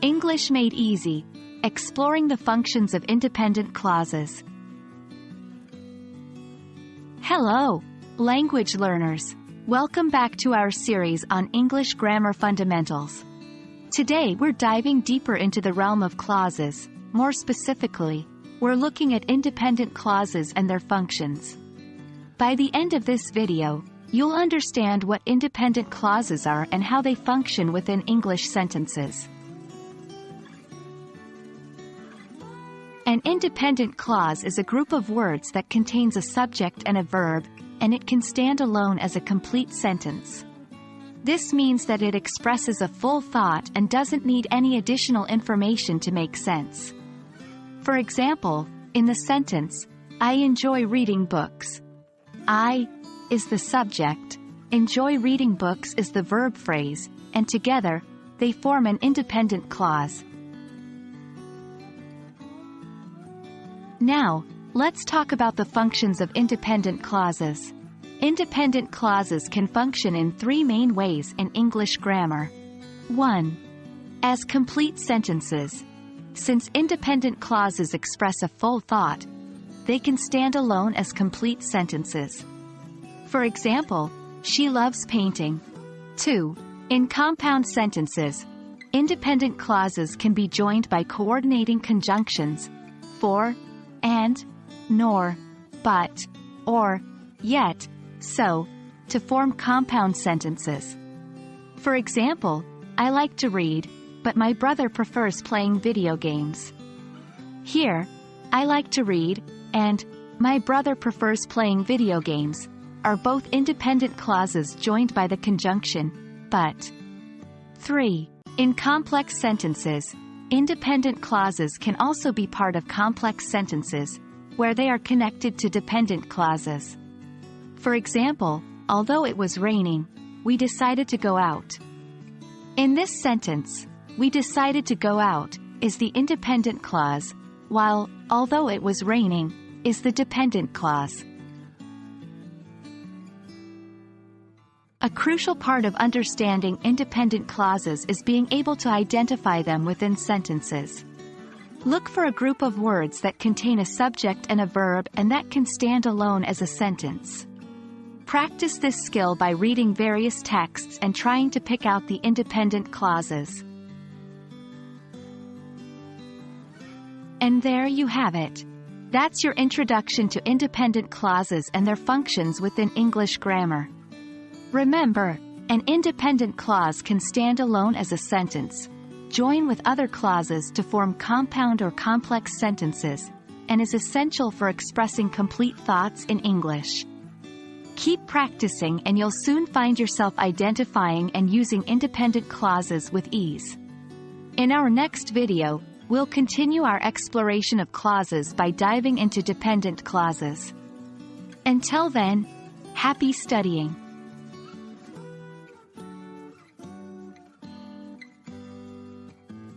English Made Easy, exploring the functions of independent clauses. Hello, language learners. Welcome back to our series on English grammar fundamentals. Today we're diving deeper into the realm of clauses. More specifically, we're looking at independent clauses and their functions. By the end of this video, you'll understand what independent clauses are and how they function within English sentences. An independent clause is a group of words that contains a subject and a verb, and it can stand alone as a complete sentence. This means that it expresses a full thought and doesn't need any additional information to make sense. For example, in the sentence, I enjoy reading books. I is the subject, enjoy reading books is the verb phrase, and together, they form an independent clause. Now, let's talk about the functions of independent clauses. Independent clauses can function in three main ways in English grammar. 1. As complete sentences. Since independent clauses express a full thought, they can stand alone as complete sentences. For example, she loves painting. 2. In compound sentences, independent clauses can be joined by coordinating conjunctions, for, and, nor, but, or, yet, so, to form compound sentences. For example, I like to read, but my brother prefers playing video games. Here, I like to read, and, my brother prefers playing video games, are both independent clauses joined by the conjunction, but. 3. In complex sentences, independent clauses can also be part of complex sentences, where they are connected to dependent clauses. For example, although it was raining, we decided to go out. In this sentence, we decided to go out is the independent clause, while although it was raining is the dependent clause. A crucial part of understanding independent clauses is being able to identify them within sentences. Look for a group of words that contain a subject and a verb and that can stand alone as a sentence. Practice this skill by reading various texts and trying to pick out the independent clauses. And there you have it. That's your introduction to independent clauses and their functions within English grammar. Remember, an independent clause can stand alone as a sentence, join with other clauses to form compound or complex sentences, and is essential for expressing complete thoughts in English. Keep practicing and you'll soon find yourself identifying and using independent clauses with ease. In our next video, we'll continue our exploration of clauses by diving into dependent clauses. Until then, happy studying!